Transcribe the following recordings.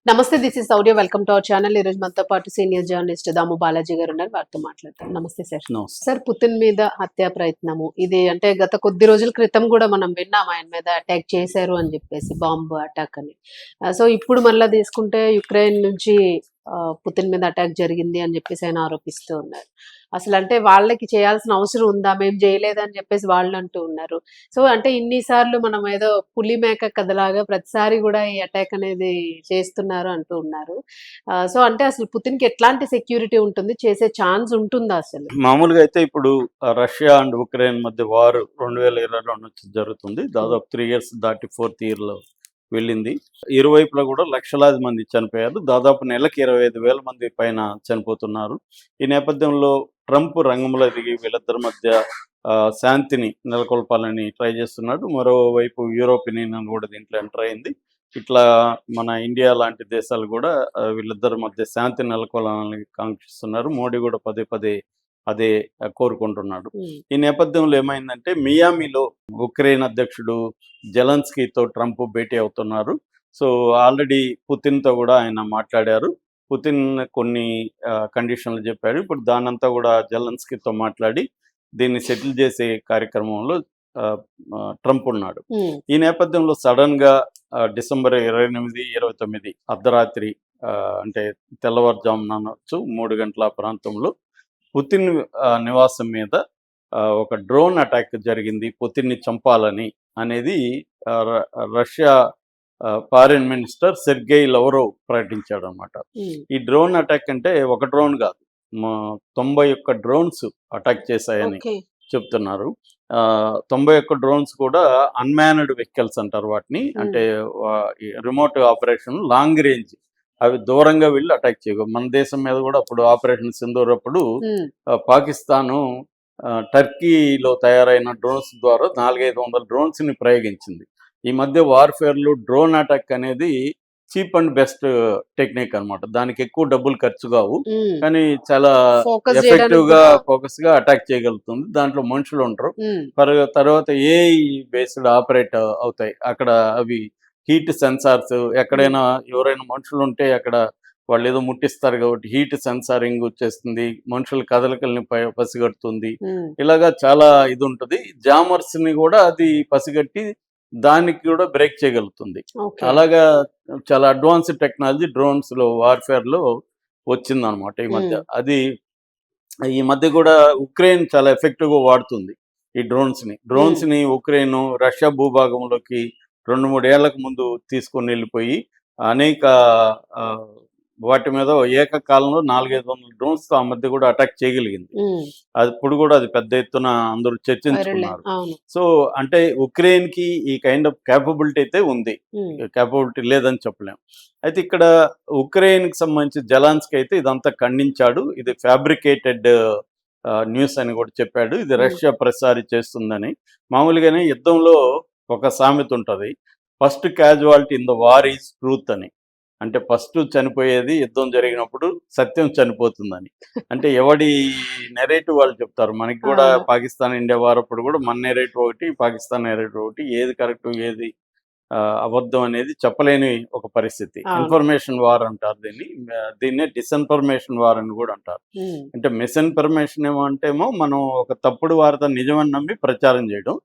నమస్తే. This is Shaurya. Welcome to our channel. ఈ రోజు మనతో పాటు సీనియర్ జర్నలిస్ట్ దాము బాలాజీ గారు ఉన్నారు. వారితో మాట్లాడతాం. నమస్తే సార్. నమస్తే. సార్, పుతిన్ మీద హత్యా ప్రయత్నము ఇది అంటే గత కొద్ది రోజుల క్రితం కూడా మనం విన్నాం ఆయన మీద అటాక్ చేశారు అని చెప్పేసి, బాంబు అటాక్ అని. సో ఇప్పుడు మళ్ళీ తీసుకుంటే యుక్రెయిన్ నుంచి పుతిన్ మీద అటాక్ జరిగింది అని చెప్పేసి ఆయన ఆరోపిస్తూ ఉన్నారు. అసలు అంటే వాళ్ళకి చేయాల్సిన అవసరం ఉందా, మేము చేయలేదని చెప్పేసి వాళ్ళు అంటూ ఉన్నారు. సో అంటే ఇన్నిసార్లు మనం ఏదో పులి మేక కథలాగా ప్రతిసారి కూడా ఈ అటాక్ అనేది చేస్తున్నారు అంటూ ఉన్నారు. సో అంటే అసలు పుతిన్కి ఎట్లాంటి సెక్యూరిటీ ఉంటుంది, చేసే ఛాన్స్ ఉంటుందా అసలు? మామూలుగా అయితే ఇప్పుడు రష్యా అండ్ ఉక్రెయిన్ మధ్య వార్ 2022 నుంచి జరుగుతుంది. దాదాపు 3 years దాటి 4th yearలో వెళ్ళింది. ఇరువైపులా కూడా లక్షలాది మంది చనిపోయారు. దాదాపు నెలకి 25,000 మంది పైన చనిపోతున్నారు. ఈ నేపథ్యంలో ట్రంప్ రంగంలో దిగి వీళ్ళిద్దరి మధ్య శాంతిని నెలకొల్పాలని ట్రై చేస్తున్నాడు. మరోవైపు యూరోపియన్ యూనియన్ కూడా దీంట్లో ఎంటర్ అయింది. ఇట్లా మన ఇండియా లాంటి దేశాలు కూడా వీళ్ళిద్దరి మధ్య శాంతి నెలకొల్పాలని కాంక్షిస్తున్నారు. మోడీ కూడా పదే పదే అదే కోరుకుంటున్నాడు. ఈ నేపథ్యంలో ఏమైందంటే మియామిలో ఉక్రెయిన్ అధ్యక్షుడు జెలెన్స్కీతో ట్రంప్ భేటీ అవుతున్నారు. సో ఆల్రెడీ పుతిన్తో కూడా ఆయన మాట్లాడారు. పుతిన్ కొన్ని కండిషన్లు చెప్పాడు. ఇప్పుడు దానంతా కూడా జెలెన్స్కీతో మాట్లాడి దీన్ని సెటిల్ చేసే కార్యక్రమంలో ట్రంప్ ఉన్నాడు. ఈ నేపథ్యంలో సడన్ గా డిసెంబర్ 28, 29 అర్ధరాత్రి అంటే తెల్లవారుజామున అనొచ్చు 3 గంటల ప్రాంతంలో పుతిన్ నివాసం మీద ఒక డ్రోన్ అటాక్ జరిగింది, పుతిన్ని చంపాలని అనేది రష్యా ఫారిన్ మినిస్టర్ సెర్గేయ్ లవ్రోవ్ ప్రకటించాడు అనమాట. ఈ డ్రోన్ అటాక్ అంటే ఒక డ్రోన్ కాదు, 91 డ్రోన్స్ అటాక్ చేశాయని చెప్తున్నారు. 91 డ్రోన్స్ కూడా అన్మాన్డ్ వెహికల్స్ అంటారు వాటిని. అంటే రిమోట్ ఆపరేషన్, లాంగ్ రేంజ్, అవి దూరంగా వెళ్ళి అటాక్ చేయగలవు. మన దేశం మీద కూడా అప్పుడు ఆపరేషన్ సింధూర్ అప్పుడు పాకిస్తాను టర్కీలో తయారైన డ్రోన్స్ ద్వారా 400-500 డ్రోన్స్ని ప్రయోగించింది. ఈ మధ్య వార్ఫేర్లో డ్రోన్ అటాక్ అనేది చీప్ అండ్ బెస్ట్ టెక్నిక్ అనమాట. దానికి ఎక్కువ డబ్బులు ఖర్చు కావు, కానీ చాలా ఎఫెక్టివ్గా ఫోకస్గా అటాక్ చేయగలుగుతుంది. దాంట్లో మనుషులు ఉంటారు. తర్వాత ఏఐ బేస్డ్ ఆపరేట్ అవుతాయి. అక్కడ అవి హీట్ సెన్సార్స్, ఎక్కడైనా ఎవరైనా మనుషులు ఉంటే అక్కడ వాళ్ళు ఏదో ముట్టిస్తారు కాబట్టి హీట్ సెన్సారింగ్ వచ్చేస్తుంది, మనుషుల కదలికల్ని పసిగడుతుంది. ఇలాగా చాలా ఇది ఉంటుంది. జామర్స్ని కూడా అది పసిగట్టి దానికి కూడా బ్రేక్ చేయగలుగుతుంది. అలాగా చాలా అడ్వాన్స్డ్ టెక్నాలజీ డ్రోన్స్లో వార్ఫేర్లో వచ్చిందనమాట ఈ మధ్య. అది ఈ మధ్య కూడా ఉక్రెయిన్ చాలా ఎఫెక్టివ్గా వాడుతుంది ఈ డ్రోన్స్ని. ఉక్రెయిన్ రష్యా భూభాగంలోకి 2-3 ఏళ్లకు ముందు తీసుకొని వెళ్ళిపోయి అనేక వాటి మీద ఏకకాలంలో 400-500 డ్రోన్స్ ఆ మధ్య కూడా అటాక్ చేయగలిగింది. అప్పుడు కూడా అది పెద్ద ఎత్తున అందరూ చర్చించుకున్నారు. సో అంటే ఉక్రెయిన్కి ఈ కైండ్ ఆఫ్ క్యాపబిలిటీ అయితే ఉంది, క్యాపబిలిటీ లేదని చెప్పలేము. అయితే ఇక్కడ ఉక్రెయిన్కి సంబంధించి జెలెన్స్కీ అయితే ఇదంతా ఖండించాడు. ఇది ఫ్యాబ్రికేటెడ్ న్యూస్ అని కూడా చెప్పాడు. ఇది రష్యా ప్రసారి చేస్తుందని. మామూలుగానే యుద్ధంలో ఒక సామెత ఉంటుంది, first casualty in the war is truth అని. అంటే ఫస్ట్ చనిపోయేది యుద్ధం జరిగినప్పుడు సత్యం చనిపోతుందని. అంటే ఎవడి నెరేటివ్ వాళ్ళు చెప్తారు. మనకి కూడా పాకిస్తాన్ ఇండియా వార్ అప్పుడు కూడా మన నెరేటివ్ ఒకటి, పాకిస్తాన్ నెరేటివ్ ఒకటి, ఏది కరెక్ట్ ఏది అబద్ధం అనేది చెప్పలేని ఒక పరిస్థితి. ఇన్ఫర్మేషన్ వార్ అంటారు దీన్నే డిస్ఇన్ఫర్మేషన్ వార్ అని కూడా అంటారు. అంటే మిస్ఇన్ఫర్మేషన్ ఏమో మనం ఒక తప్పుడు వార్త నిజమని నమ్మి ప్రచారం చేయడం.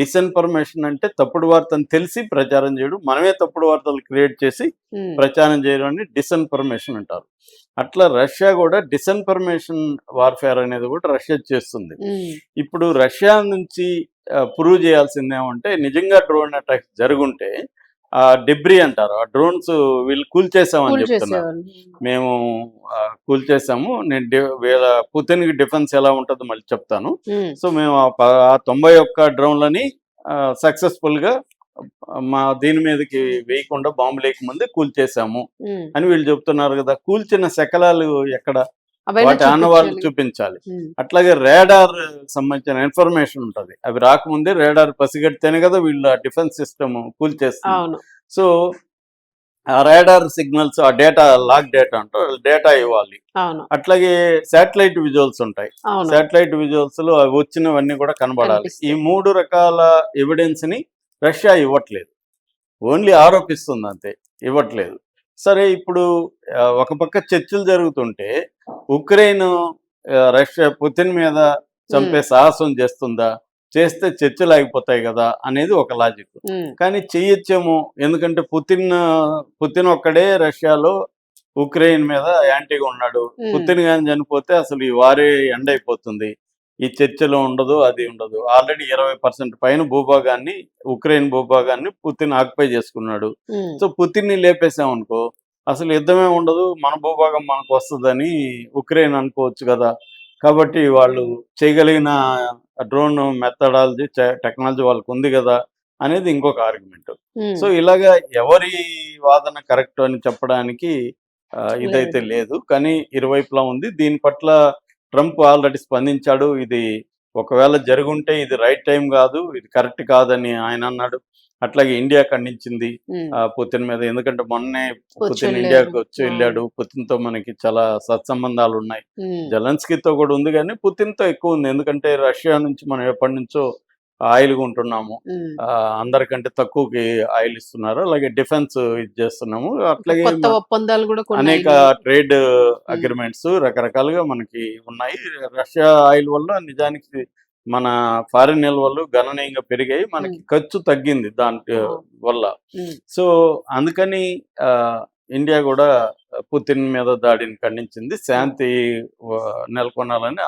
డిస్ఇన్ఫర్మేషన్ అంటే తప్పుడు వార్తను తెలిసి ప్రచారం చేయడం, మనమే తప్పుడు వార్తలు క్రియేట్ చేసి ప్రచారం చేయడం అని డిస్ఇన్ఫర్మేషన్ అంటారు. అట్లా రష్యా కూడా డిస్ఇన్ఫర్మేషన్ వార్ఫేర్ అనేది కూడా రష్యా చేస్తుంది. ఇప్పుడు రష్యా నుంచి ప్రూవ్ చేయాల్సింది ఏమంటే, నిజంగా డ్రోన్ అటాక్ జరుగుంటే ఆ డెబ్రీ అంటారు, ఆ డ్రోన్స్ వీళ్ళు కూల్చేసామని చెప్తున్నారు. మేము కూల్చేసాము. నేను పుతిన్కి డిఫెన్స్ ఎలా ఉంటుందో మళ్ళీ చెప్తాను. సో మేము ఆ 91 డ్రోన్లని సక్సెస్ఫుల్గా మా దీని మీదకి వేయకుండా, బాంబు లేకముందే కూల్చేసాము అని వీళ్ళు చెప్తున్నారు కదా. కూల్చిన శకలాలు ఎక్కడ, వాటి ఆనవాళ్ళు చూపించాలి. అట్లాగే రేడార్ సంబంధించిన ఇన్ఫర్మేషన్ ఉంటుంది. అవి రాకముందే రేడార్ పసిగడితేనే కదా వీళ్ళు డిఫెన్స్ సిస్టమ్ కూల్చేస్తారు. సో ఆ రేడార్ సిగ్నల్స్, ఆ డేటా, లాగ్ డేటా అంటారు, డేటా ఇవ్వాలి. అట్లాగే శాటిలైట్ విజువల్స్ ఉంటాయి. శాటిలైట్ విజువల్స్ లో అవి వచ్చినవన్నీ కూడా కనబడాలి. ఈ 3 రకాల ఎవిడెన్స్ ని రష్యా ఇవ్వట్లేదు, ఓన్లీ ఆరోపిస్తుంది అంతే, ఇవ్వట్లేదు. సరే ఇప్పుడు ఒక పక్క చర్చలు జరుగుతుంటే ఉక్రెయిన్ రష్యా పుతిన్ మీద చంపే సాహసం చేస్తుందా, చేస్తే చర్చలు ఆగిపోతాయి కదా అనేది ఒక లాజిక్. కానీ చెయ్యొచ్చేమో, ఎందుకంటే పుతిన్ ఒక్కడే రష్యాలో ఉక్రెయిన్ మీద యాంటీగా ఉన్నాడు. పుతిన్ కానీ చనిపోతే అసలు ఈ వారే ఎండ్ అయిపోతుంది, ఈ చర్చలో ఉండదు, అది ఉండదు. ఆల్రెడీ 20% పైన భూభాగాన్ని, ఉక్రెయిన్ భూభాగాన్ని పుతిన్ ఆక్యుపై చేసుకున్నాడు. సో పుతిన్ని లేపేసామనుకో అసలు యుద్ధమే ఉండదు, మన భూభాగం మనకు వస్తుందని ఉక్రెయిన్ అనుకోవచ్చు కదా. కాబట్టి వాళ్ళు చేయగలిగిన డ్రోన్ మెథడాలజీ, టెక్నాలజీ వాళ్ళకు ఉంది కదా అనేది ఇంకొక ఆర్గ్యుమెంట్. సో ఇలాగా ఎవరి వాదన కరెక్ట్ అని చెప్పడానికి ఇదైతే లేదు, కానీ ఇరువైపులా ఉంది. దీని పట్ల ట్రంప్ ఆల్రెడీ స్పందించాడు. ఇది ఒకవేళ జరుగుంటే ఇది రైట్ టైం కాదు, ఇది కరెక్ట్ కాదని ఆయన అన్నాడు. అట్లాగే ఇండియా ఖండించింది పుతిన్ మీద, ఎందుకంటే మొన్నే పుతిన్ ఇండియాకి వచ్చి వెళ్ళాడు. పుతిన్ తో మనకి చాలా సత్సంబంధాలు ఉన్నాయి. జెలెన్స్కీతో కూడా ఉంది, కానీ పుతిన్ తో ఎక్కువ ఉంది. ఎందుకంటే రష్యా నుంచి మనం ఎప్పటి నుంచో ఆయిల్ కొంటున్నాము, అందరికంటే తక్కువకి ఆయిల్ ఇస్తున్నారు. అలాగే డిఫెన్స్ ఇది చేస్తున్నాము. అట్లాగే ఒప్పందాలు కూడా అనేక ట్రేడ్ అగ్రిమెంట్స్ రకరకాలుగా మనకి ఉన్నాయి. రష్యా ఆయిల్ వల్ల నిజానికి మన ఫారిన్ నిల్వలు గణనీయంగా పెరిగాయి, మనకి ఖర్చు తగ్గింది దాని వల్ల. సో అందుకని ఇండియా కూడా పుతిన్ మీద దాడిని ఖండించింది, శాంతి నెలకొనాలని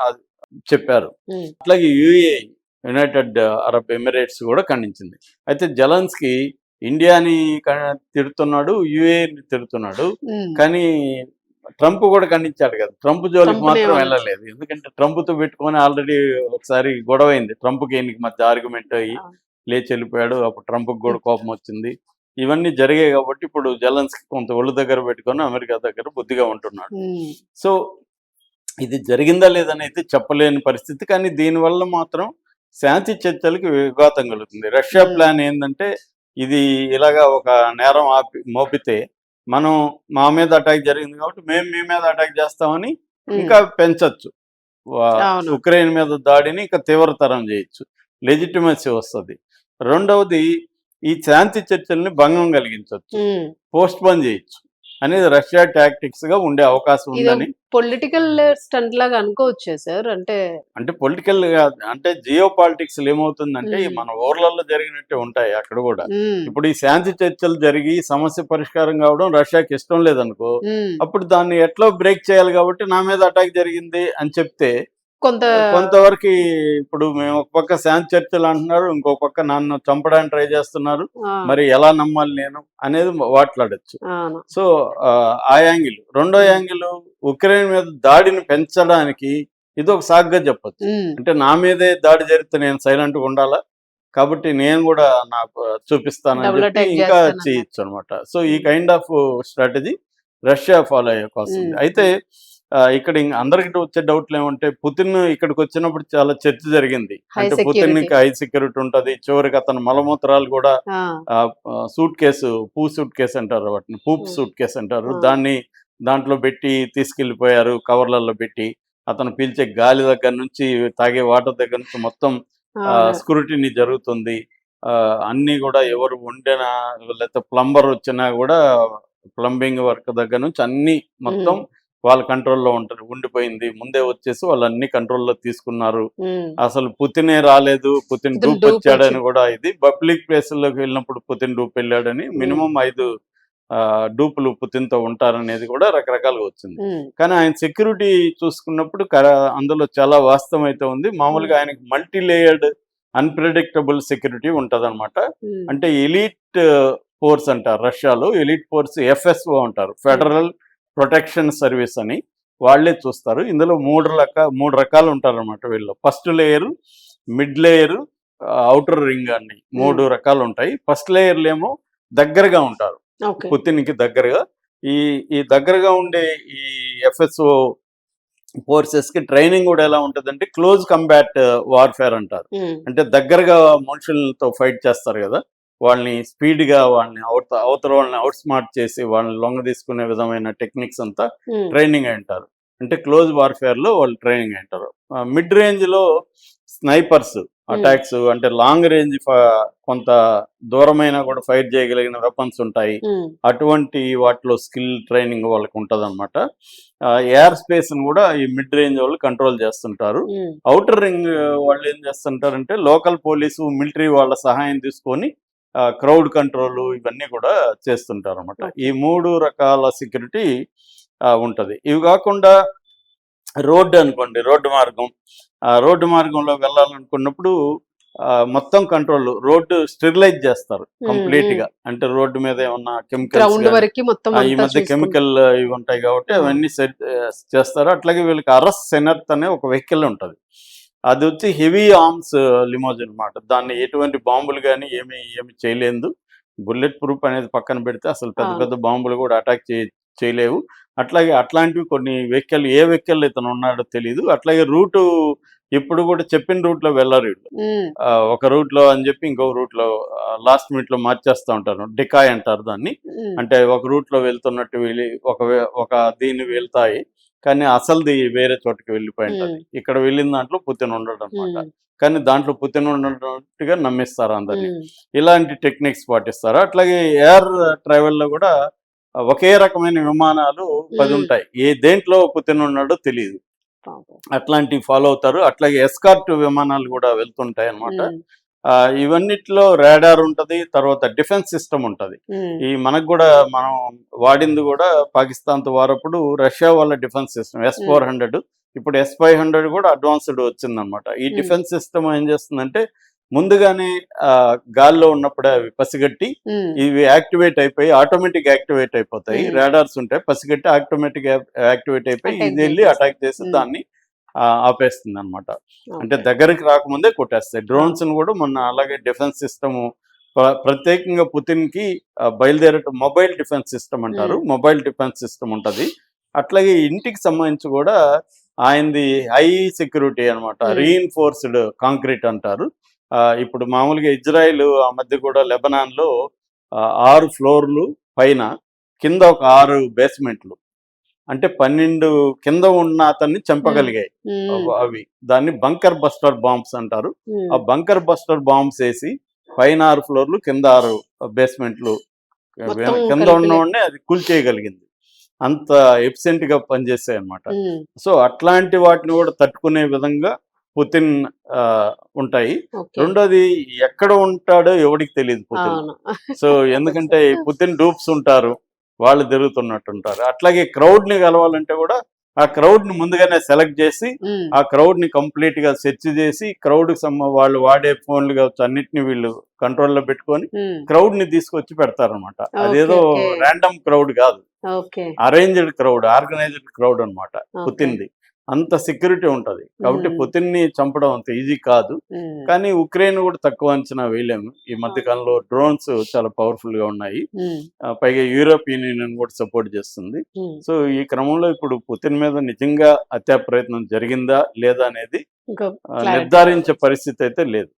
చెప్పారు. అట్లాగే యునైటెడ్ అరబ్ ఎమిరేట్స్ కూడా ఖండించింది. అయితే జెలెన్స్కీ ఇండియాని తిడుతున్నాడు, యుఏని తిడుతున్నాడు, కానీ ట్రంప్ కూడా ఖండించాడు కదా. ట్రంప్ జోలికి మాత్రం వెళ్ళలేదు, ఎందుకంటే ట్రంప్తో పెట్టుకొని ఆల్రెడీ ఒకసారి గొడవ అయింది. ట్రంప్కి ఈయనకి మధ్య ఆర్గ్యుమెంట్ అయ్యి లేచి వెళ్ళిపోయాడు. అప్పుడు ట్రంప్కి కూడా కోపం వచ్చింది. ఇవన్నీ జరిగాయి కాబట్టి ఇప్పుడు జెలెన్స్కీ కొంత ఒళ్ళు దగ్గర పెట్టుకొని అమెరికా దగ్గర బుద్ధిగా ఉంటున్నాడు. సో ఇది జరిగిందా లేదని అయితే చెప్పలేని పరిస్థితి, కానీ దీనివల్ల మాత్రం శాంతి చర్చలకి విఘాతం కలుగుతుంది. రష్యా ప్లాన్ ఏంటంటే, ఇది ఇలాగా ఒక నేరం మోపితే మనం మా మీద అటాక్ జరిగింది కాబట్టి మేము మీ మీద అటాక్ చేస్తామని ఇంకా పెంచచ్చు, ఉక్రెయిన్ మీద దాడిని ఇంకా తీవ్రతరం చేయొచ్చు, లెజిటిమసీ వస్తుంది. రెండవది, ఈ శాంతి చర్చల్ని భంగం కలిగించవచ్చు, పోస్ట్ పోన్ చేయొచ్చు అనేది రష్యా టాక్టిక్స్ గా ఉండే అవకాశం ఉందని పొలిటికల్ స్టంట్ లాగా అనుకోవచ్చే సార్. అంటే పొలిటికల్ అంటే జియో పాలిటిక్స్ ఏమవుతుందంటే మన ఊర్లలో జరిగినట్టే ఉంటాయి అక్కడ కూడా. ఇప్పుడు ఈ శాంతి చర్చలు జరిగి సమస్య పరిష్కారం కావడం రష్యాకి ఇష్టం లేదనుకో, అప్పుడు దాన్ని ఎట్లా బ్రేక్ చేయాలి కాబట్టి నా మీద అటాక్ జరిగింది అని చెప్తే కొంతవరకు, ఇప్పుడు మేము ఒక పక్క శాంతి చర్చలు అంటున్నారు, ఇంకో పక్క నన్ను చంపడానికి ట్రై చేస్తున్నారు, మరి ఎలా నమ్మాలి నేను అనేది మాట్లాడచ్చు. సో ఆ యాంగిల్. రెండో యాంగిల్, ఉక్రెయిన్ మీద దాడిని పెంచడానికి ఇది ఒక సాగ్గా చెప్పచ్చు. అంటే నా మీదే దాడి జరిగితే నేను సైలెంట్గా ఉండాలా, కాబట్టి నేను కూడా నాకు చూపిస్తానని చెప్పి ఇంకా చేయొచ్చు అనమాట. సో ఈ kind of strategy Russia follow అయ్యే కోసం. అయితే ఇక్కడ అందరికి వచ్చే డౌట్లు ఏమంటే, పుతిన్ ఇక్కడికి వచ్చినప్పుడు చాలా చర్చ జరిగింది. అంటే పుతిన్ కి హై సెక్యూరిటీ ఉంటది, చివరికి అతను మలమూత్రాలు కూడా సూట్ కేసు, సూట్ కేసు అంటారు వాటిని, సూట్ కేసు అంటారు, దాంట్లో పెట్టి తీసుకెళ్లిపోయారు, కవర్లలో పెట్టి. అతను పీల్చే గాలి దగ్గర నుంచి తాగే వాటర్ దగ్గర నుంచి మొత్తం స్క్రూటినీ జరుగుతుంది. అన్ని కూడా ఎవరు వండినా లేకపోతే ప్లంబర్ వచ్చినా కూడా ప్లంబింగ్ వర్క్ దగ్గర నుంచి అన్ని మొత్తం వాళ్ళ కంట్రోల్లో ఉండిపోయింది. ముందే వచ్చేసి వాళ్ళు అన్ని కంట్రోల్లో తీసుకున్నారు. అసలు పుతినే రాలేదు, పుతిన్ డూప్ వచ్చాడని కూడా, ఇది పబ్లిక్ ప్లేసుల్లోకి వెళ్ళినప్పుడు పుతిన్ డూప్ వెళ్ళాడని, మినిమం 5 డూపులు పుతిన్తో ఉంటారనేది కూడా రకరకాలుగా వచ్చింది. కానీ ఆయన సెక్యూరిటీ చూసుకున్నప్పుడు అందులో చాలా వాస్తవం అయితే ఉంది. మామూలుగా ఆయనకి మల్టీ లేయర్డ్ అన్ప్రెడిక్టబుల్ సెక్యూరిటీ ఉంటుంది అనమాట. అంటే ఎలీట్ ఫోర్స్ అంటారు రష్యాలో, ఎలీట్ ఫోర్స్ FSO అంటారు, ఫెడరల్ ప్రొటెక్షన్ సర్వీస్ అని, వాళ్ళే చూస్తారు. ఇందులో 3 రకాలు ఉంటారు అనమాట వీళ్ళు. First layer, mid layer, outer ring అని 3 రకాలు ఉంటాయి. ఫస్ట్ లేయర్లు ఏమో దగ్గరగా ఉంటారు, పుతిన్కి దగ్గరగా. ఈ దగ్గరగా ఉండే ఈ FSO ఫోర్సెస్ కి ట్రైనింగ్ కూడా ఎలా ఉంటుందంటే క్లోజ్ కంబాట్ వార్ఫేర్ అంటారు. అంటే దగ్గరగా మనుషులతో ఫైట్ చేస్తారు కదా, వాళ్ళని స్పీడ్గా వాళ్ళని అవతల వాళ్ళని అవుట్ స్మార్ట్ చేసి వాళ్ళని లొంగ తీసుకునే విధమైన టెక్నిక్స్ అంతా ట్రైనింగ్ అయి ఉంటారు. అంటే క్లోజ్ వార్ఫేర్లో వాళ్ళు ట్రైనింగ్ అయి ఉంటారు. మిడ్ రేంజ్లో స్నైపర్స్, అటాక్స్, అంటే లాంగ్ రేంజ్ కొంత దూరమైన కూడా ఫైర్ చేయగలిగిన వెపన్స్ ఉంటాయి. అటువంటి వాటిలో స్కిల్ ట్రైనింగ్ వాళ్ళకి ఉంటుంది అనమాట. ఎయిర్ స్పేస్ ని కూడా ఈ మిడ్ రేంజ్ వాళ్ళు కంట్రోల్ చేస్తుంటారు. ఔటర్ రింగ్ వాళ్ళు ఏం చేస్తుంటారంటే లోకల్ పోలీసు, మిలిటరీ వాళ్ళ సహాయం తీసుకొని క్రౌడ్ కంట్రోల్ ఇవన్నీ కూడా చేస్తుంటారు అనమాట. ఈ 3 రకాల సెక్యూరిటీ ఉంటది. ఇవి కాకుండా రోడ్డు అనుకోండి, రోడ్డు మార్గంలో వెళ్ళాలనుకున్నప్పుడు మొత్తం కంట్రోల్, రోడ్డు స్టెరిలైజ్ చేస్తారు కంప్లీట్ గా. అంటే రోడ్డు మీద ఏమన్నా కెమికల్స్, ఈ మధ్య కెమికల్ ఇవి ఉంటాయి కాబట్టి అవన్నీ సెట్ చేస్తారు. అట్లాగే వీళ్ళకి అరస్ సెనర్త్ అనే ఒక వెహికల్ ఉంటది. అది వచ్చి హెవీ ఆర్మ్స్ లిమోజిన్ అనమాట. దాన్ని ఎటువంటి బాంబులు కానీ ఏమి చేయలేదు. బుల్లెట్ ప్రూఫ్ అనేది పక్కన పెడితే అసలు పెద్ద బాంబులు కూడా అటాక్ చేయలేవు. అట్లాగే అట్లాంటివి కొన్ని వెహికల్, ఏ వెహికల్ ఇతను ఉన్నాడో తెలియదు. అట్లాగే రూటు ఇప్పుడు కూడా చెప్పిన రూట్ లో వెళ్ళరు వీళ్ళు. ఒక రూట్ లో అని చెప్పి ఇంకో రూట్ లో లాస్ట్ మినిట్ లో మార్చేస్తూ ఉంటారు. డికాయ్ అంటారు దాన్ని. అంటే ఒక రూట్ లో వెళ్తున్నట్టు వెళ్ళి ఒక దీన్ని వెళ్తాయి, కానీ అసలుది వేరే చోటుకి వెళ్ళిపోయి ఉంటుంది. ఇక్కడ వెళ్ళిన దాంట్లో పుతిన్ ఉండడు అనమాట. కానీ దాంట్లో పుతిన్ ఉన్నట్టుగా నమ్మిస్తారు అందరినీ. ఇలాంటి టెక్నిక్స్ పాటిస్తారు. అట్లాగే ఎయిర్ ట్రావెల్ లో కూడా ఒకే రకమైన విమానాలు 10 ఉంటాయి. దేంట్లో పుతిన్ ఉన్నాడో తెలియదు. అట్లాంటివి ఫాలో అవుతారు. అట్లాగే ఎస్కార్ట్ విమానాలు కూడా వెళ్తుంటాయి అనమాట. ఇవన్నిట్లో రాడార్ ఉంటది. తర్వాత డిఫెన్స్ సిస్టమ్ ఉంటది. ఈ మనకు కూడా మనం వాడింది కూడా పాకిస్తాన్ తో వారప్పుడు రష్యా వాళ్ళ డిఫెన్స్ సిస్టమ్ S-400, ఇప్పుడు S-500 కూడా అడ్వాన్స్డ్ వచ్చిందనమాట. ఈ డిఫెన్స్ సిస్టమ్ ఏం చేస్తుందంటే ముందుగానే గాల్లో ఉన్నప్పుడే అవి పసిగట్టి ఇవి యాక్టివేట్ అయిపోయి ఆటోమేటిక్ యాక్టివేట్ అయిపోతాయి. రాడార్స్ ఉంటాయి, పసిగట్టి ఆటోమేటిక్ యాక్టివేట్ అయిపోయి ఇది వెళ్ళి అటాక్ చేసి దాన్ని ఆపేస్తుంది అనమాట. అంటే దగ్గరికి రాకముందే కొట్టేస్తాయి. డ్రోన్స్ ను కూడా మొన్న అలాగే డిఫెన్స్ సిస్టమ్ ప్రత్యేకంగా పుతిన్ కి బయలుదేరటం మొబైల్ డిఫెన్స్ సిస్టమ్ అంటారు. మొబైల్ డిఫెన్స్ సిస్టమ్ ఉంటది. అట్లాగే ఇంటికి సంబంధించి కూడా ఆయనది హై సెక్యూరిటీ అనమాట. రీఇన్ఫోర్స్డ్ కాంక్రీట్ అంటారు. ఇప్పుడు మామూలుగా ఇజ్రాయిల్ ఆ మధ్య కూడా లెబనాన్ లో 6 ఫ్లోర్లు పైన, కింద ఒక 6 బేస్మెంట్లు, అంటే 12 కింద ఉన్న అతన్ని చంపగలిగాయి అవి. దాన్ని బంకర్ బస్టర్ బాంబ్స్ అంటారు. ఆ బంకర్ బస్టర్ బాంబ్స్ వేసి పైన 6 ఫ్లోర్లు, కింద 6 బేస్మెంట్లు, కింద ఉన్నవాడిని అది కూల్చేయగలిగింది. అంత ఎఫిషియెంట్ గా పనిచేస్తాయి అన్నమాట. సో అట్లాంటి వాటిని కూడా తట్టుకునే విధంగా పుతిన్ ఉంటాయి. రెండోది, ఎక్కడ ఉంటాడో ఎవరికి తెలియదు పుతిన్. సో ఎందుకంటే పుతిన్ డూప్స్ ఉంటారు, వాళ్ళు తిరుగుతున్నట్టుంటారు. అట్లాగే క్రౌడ్ ని కలవాలంటే కూడా ఆ క్రౌడ్ ని ముందుగానే సెలెక్ట్ చేసి ఆ క్రౌడ్ ని కంప్లీట్ గా సెర్చ్ చేసి క్రౌడ్ వాళ్ళు వాడే ఫోన్లు కావచ్చు అన్నిటిని వీళ్ళు కంట్రోల్లో పెట్టుకొని క్రౌడ్ ని తీసుకొచ్చి పెడతారనమాట. అదేదో ర్యాండమ్ క్రౌడ్ కాదు, అరేంజ్డ్ క్రౌడ్, ఆర్గనైజ్డ్ క్రౌడ్ అనమాట పుతిన్ది. అంత సెక్యూరిటీ ఉంటది. కాబట్టి పుతిన్ ని చంపడం అంత ఈజీ కాదు. కానీ ఉక్రెయిన్ కూడా తక్కువ అంచనా వేయలేము. ఈ మధ్య కాలంలో డ్రోన్స్ చాలా పవర్ఫుల్ గా ఉన్నాయి. పైగా యూరోపియన్ యూనియన్ కూడా సపోర్ట్ చేస్తుంది. సో ఈ క్రమంలో ఇప్పుడు పుతిన్ మీద నిజంగా హత్యా ప్రయత్నం జరిగిందా లేదా అనేది నిర్ధారించే పరిస్థితి అయితే లేదు.